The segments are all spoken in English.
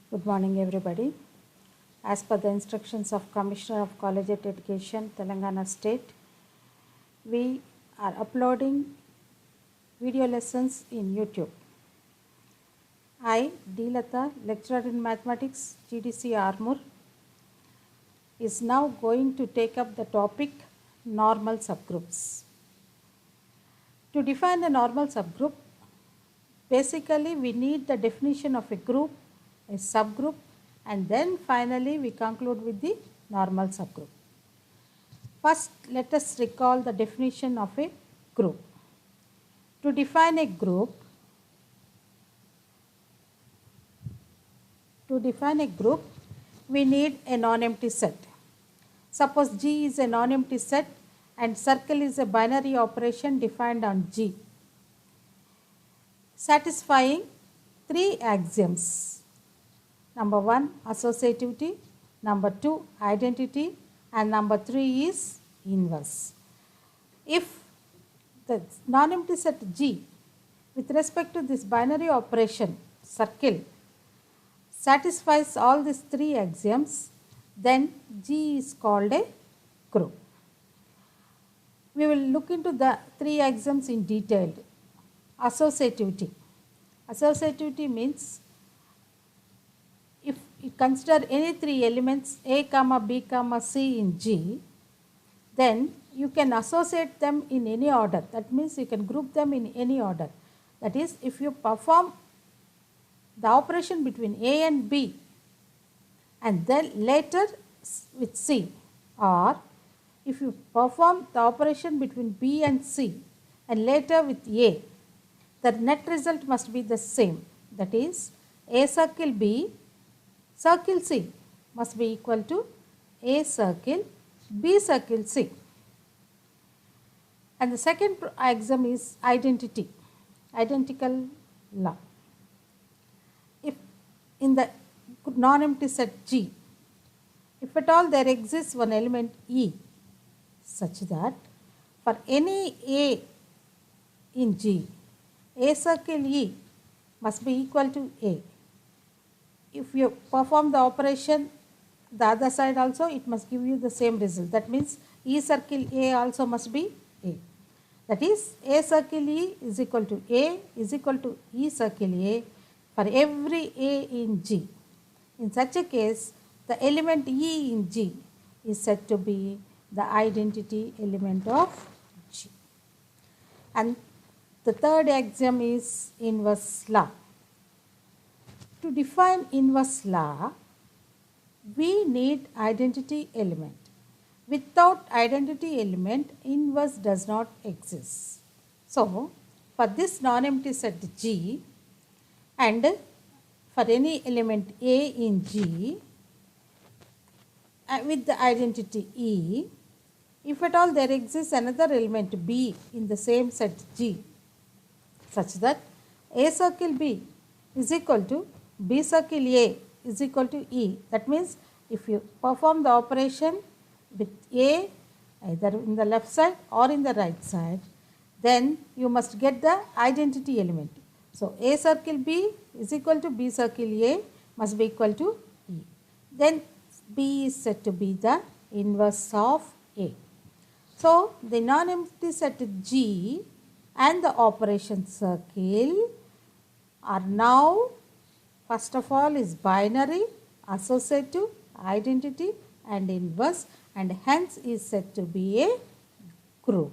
Good morning, everybody. As per the instructions of Commissioner of Collegiate Education, Telangana State, we are uploading video lessons in YouTube. I, D. Lata, lecturer in mathematics, GDC Armoor, is now going to take up the topic normal subgroups. To define a normal subgroup, basically we need the definition of a group, a subgroup, and then finally we conclude with the normal subgroup. First, let us recall the definition of a group. To define a group, we need a non-empty set. Suppose G is a non-empty set and circle is a binary operation defined on G, satisfying three axioms. Number 1, associativity. Number 2, identity. And number 3 is inverse. If the non-empty set G with respect to this binary operation circle satisfies all these three axioms, then G is called a group. We will look into the three axioms in detail. Associativity. Associativity means if you consider any three elements A, B, C in G, then you can associate them in any order. That means you can group them in any order. That is, if you perform the operation between A and B and then later with C, or if you perform the operation between B and C and later with A, the net result must be the same. That is, A circle B, circle C must be equal to A circle B circle C. And the second axiom is identity, identical law. If in the non-empty set G, if at all there exists one element E such that for any A in G, A circle E must be equal to A. If you perform the operation the other side also, it must give you the same result. That means E circle A also must be A. That is, A circle E is equal to A is equal to E circle A for every A in G. In such a case, the element E in G is said to be the identity element of G. And the third axiom is inverse law. To define inverse law, we need identity element. Without identity element, inverse does not exist. So, for this non-empty set G and for any element A in G with the identity E, if at all there exists another element B in the same set G such that A circle B is equal to B circle A is equal to E. That means if you perform the operation with A either in the left side or in the right side, then you must get the identity element. So, A circle B is equal to B circle A must be equal to E. Then B is said to be the inverse of A. So, the non-empty set G and the operation circle are now, first of all, is binary, associative, identity and inverse, and hence is said to be a group.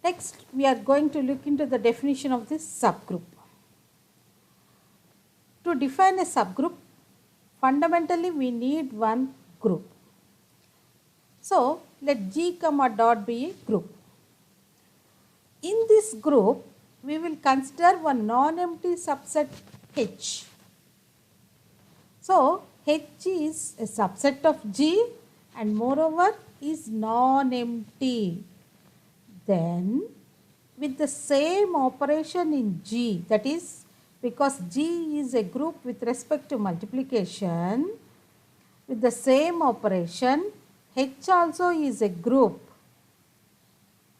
Next, we are going to look into the definition of this subgroup. To define a subgroup, fundamentally we need one group. So, let G comma dot be a group. In this group, we will consider one non-empty subset H. So, H is a subset of G and moreover is non-empty. Then, with the same operation in G, that is because G is a group with respect to multiplication, with the same operation, H also is a group.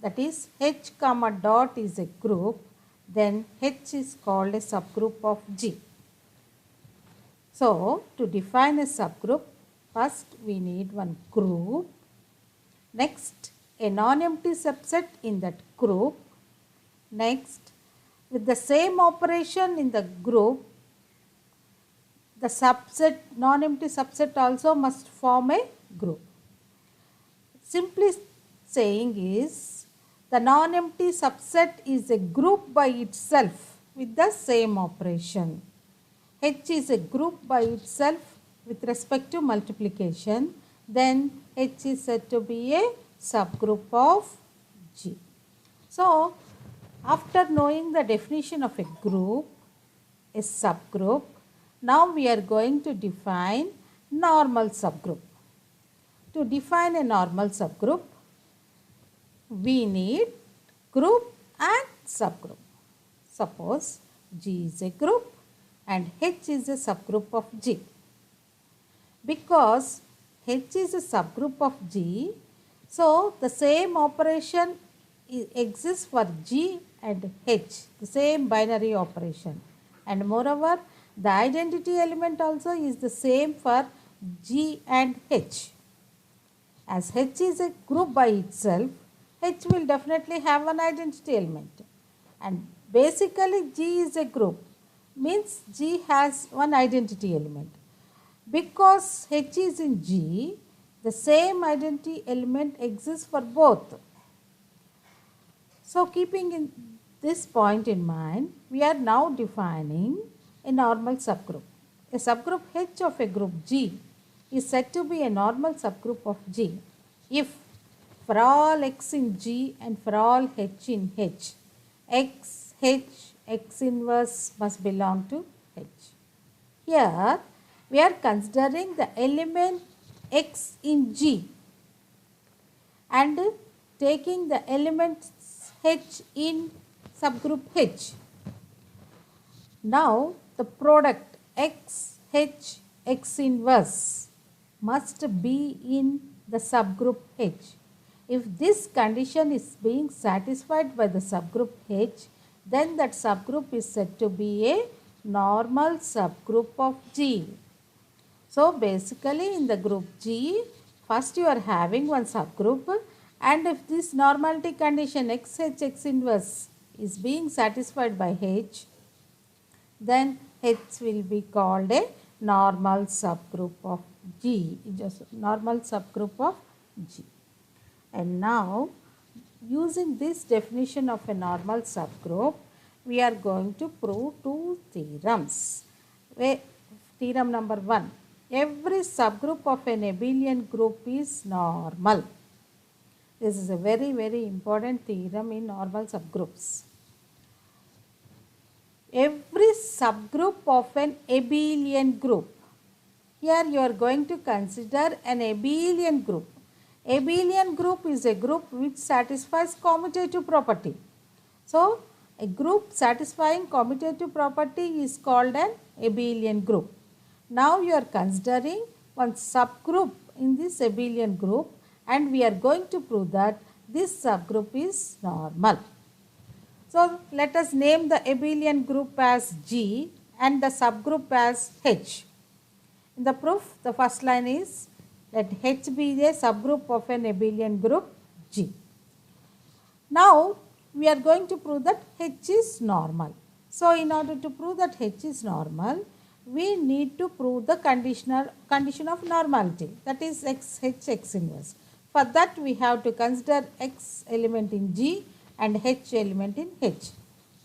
That is, H comma dot is a group, then H is called a subgroup of G. So, to define a subgroup, first we need one group. Next, a non-empty subset in that group. Next, with the same operation in the group, the subset, non-empty subset also must form a group. Simply saying is, the non-empty subset is a group by itself with the same operation. H is a group by itself with respect to multiplication. Then H is said to be a subgroup of G. So, after knowing the definition of a group, a subgroup, now we are going to define normal subgroup. To define a normal subgroup, we need group and subgroup. Suppose G is a group and H is a subgroup of G. Because H is a subgroup of G, so the same operation exists for G and H, the same binary operation. And moreover, the identity element also is the same for G and H. As H is a group by itself, H will definitely have an identity element. And basically G is a group, means G has one identity element. Because H is in G, the same identity element exists for both. So, keeping in this point in mind, we are now defining a normal subgroup. A subgroup H of a group G is said to be a normal subgroup of G if for all X in G and for all H in H, X, H, X inverse must belong to H. Here, we are considering the element X in G and taking the element H in subgroup H. Now, the product X, H, X inverse must be in the subgroup H. If this condition is being satisfied by the subgroup H, then that subgroup is said to be a normal subgroup of G. So, basically in the group G, first you are having one subgroup, and if this normality condition X, H, X inverse is being satisfied by H, then H will be called a normal subgroup of G, just normal subgroup of G. And now, using this definition of a normal subgroup, we are going to prove two theorems. Theorem number 1, every subgroup of an abelian group is normal. This is a very, very important theorem in normal subgroups. Every subgroup of an abelian group. Here you are going to consider an abelian group. Abelian group is a group which satisfies commutative property. So, a group satisfying commutative property is called an abelian group. Now, you are considering one subgroup in this abelian group, and we are going to prove that this subgroup is normal. So, let us name the abelian group as G and the subgroup as H. In the proof, the first line is, let H be a subgroup of an abelian group G. Now, we are going to prove that H is normal. So, in order to prove that H is normal, we need to prove the condition of normality, that is X, H, X inverse. For that, we have to consider X element in G and H element in H.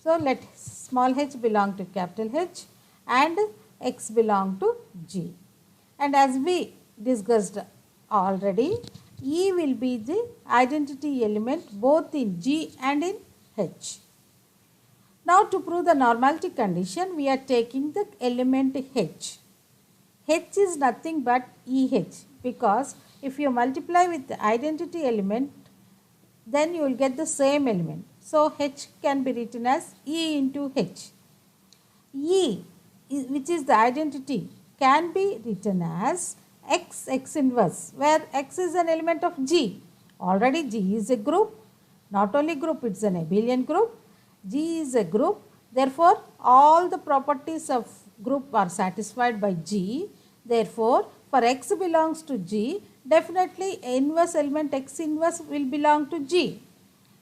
So, let small h belong to capital H and X belong to G. And as we discussed already, E will be the identity element both in G and in H. Now, to prove the normality condition, we are taking the element H. H is nothing but EH, because if you multiply with the identity element, then you will get the same element. So, H can be written as E into H. E, which is the identity, can be written as X, X inverse, where X is an element of G. Already G is a group, not only group, it's an abelian group. G is a group, therefore all the properties of subgroup are satisfied by G. Therefore, for X belongs to G, definitely inverse element X inverse will belong to G.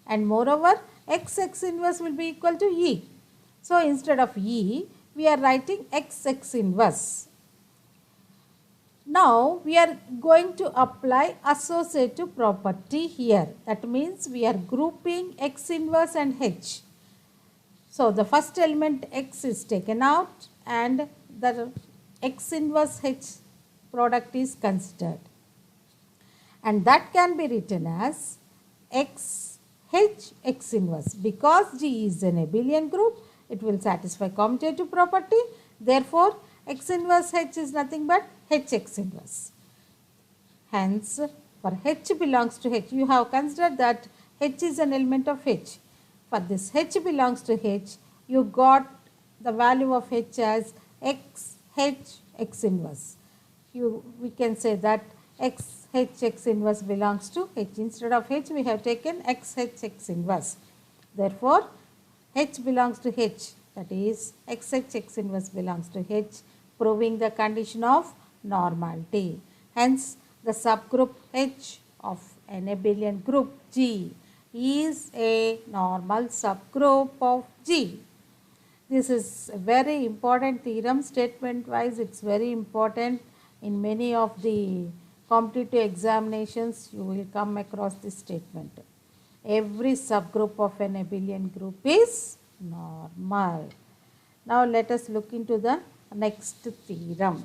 And moreover, X inverse will be equal to E. So, instead of E, we are writing X inverse. Now, we are going to apply associative property here. That means we are grouping X inverse and H. So, the first element X is taken out and the X inverse H product is considered. And that can be written as X inverse. Because G is an abelian group, it will satisfy commutative property. Therefore, X inverse H is nothing but X inverse. Hence, for H belongs to H, you have considered that H is an element of H. For this H belongs to H, you got the value of H as X inverse. We can say that X inverse belongs to H. Instead of H, we have taken X inverse. Therefore, H belongs to H, that is X inverse belongs to H, proving the condition of normality. Hence, the subgroup H of an abelian group G is a normal subgroup of G. This is a very important theorem. Statement wise, it's very important. In many of the competitive examinations, you will come across this statement. Every subgroup of an abelian group is normal. Now, let us look into the next theorem.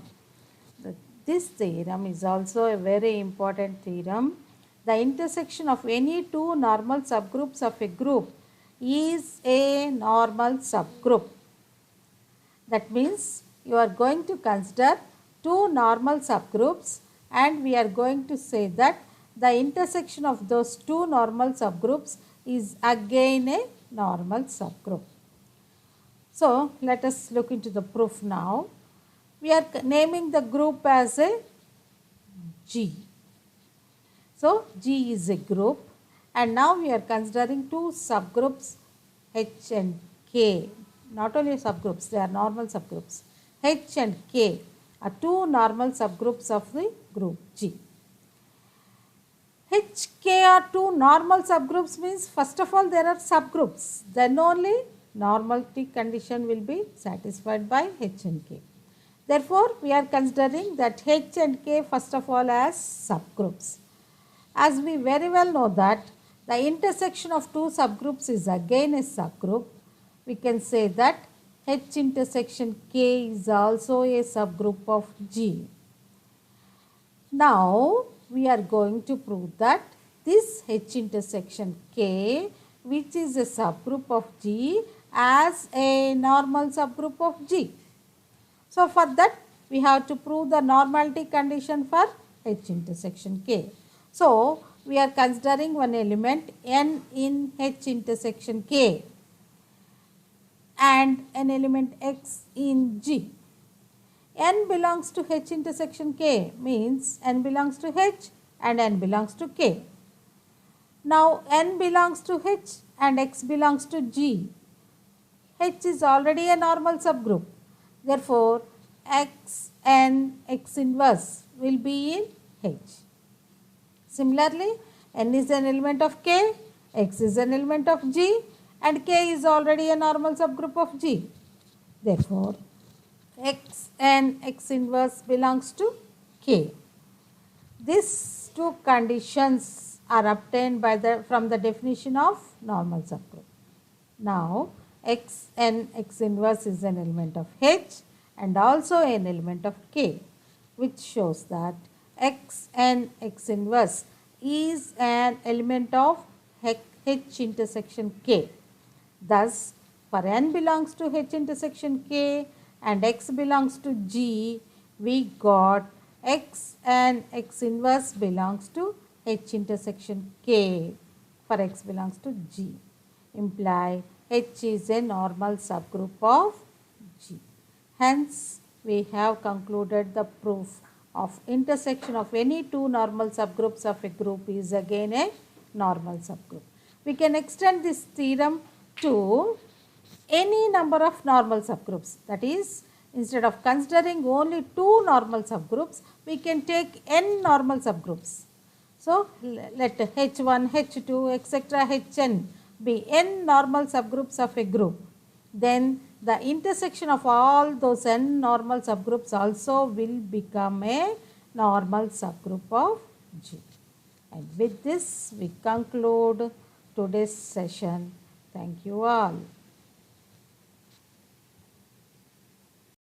This theorem is also a very important theorem. The intersection of any two normal subgroups of a group is a normal subgroup. That means you are going to consider two normal subgroups and we are going to say that the intersection of those two normal subgroups is again a normal subgroup. So, let us look into the proof now. We are naming the group as a G. So, G is a group and now we are considering two subgroups H and K. Not only subgroups, they are normal subgroups. H and K are two normal subgroups of the group G. H, K are two normal subgroups means first of all there are subgroups. Then only normality condition will be satisfied by H and K. Therefore, we are considering that H and K first of all as subgroups. As we very well know that the intersection of two subgroups is again a subgroup, we can say that H intersection K is also a subgroup of G. Now, we are going to prove that this H intersection K, which is a subgroup of G, as a normal subgroup of G. So, for that we have to prove the normality condition for H intersection K. So, we are considering one element N in H intersection K and an element X in G. N belongs to H intersection K means N belongs to H and N belongs to K. Now, N belongs to H and X belongs to G. H is already a normal subgroup. Therefore, X and X inverse will be in H. Similarly, N is an element of K, X is an element of G and K is already a normal subgroup of G. Therefore, X and X inverse belongs to K. These two conditions are obtained from the definition of normal subgroup. Now, X and X inverse is an element of H and also an element of K, which shows that X and X inverse is an element of H intersection K. Thus, for N belongs to H intersection K and X belongs to G, we got X and X inverse belongs to H intersection K for X belongs to G. Imply H is a normal subgroup of G. Hence, we have concluded the proof of intersection of any two normal subgroups of a group is again a normal subgroup. We can extend this theorem to any number of normal subgroups. That is, Instead of considering only 2 normal subgroups, we can take n normal subgroups. So, let H1, H2, etc. Hn be n normal subgroups of a group. Then the intersection of all those n normal subgroups also will become a normal subgroup of G. And with this, we conclude today's session. Thank you all.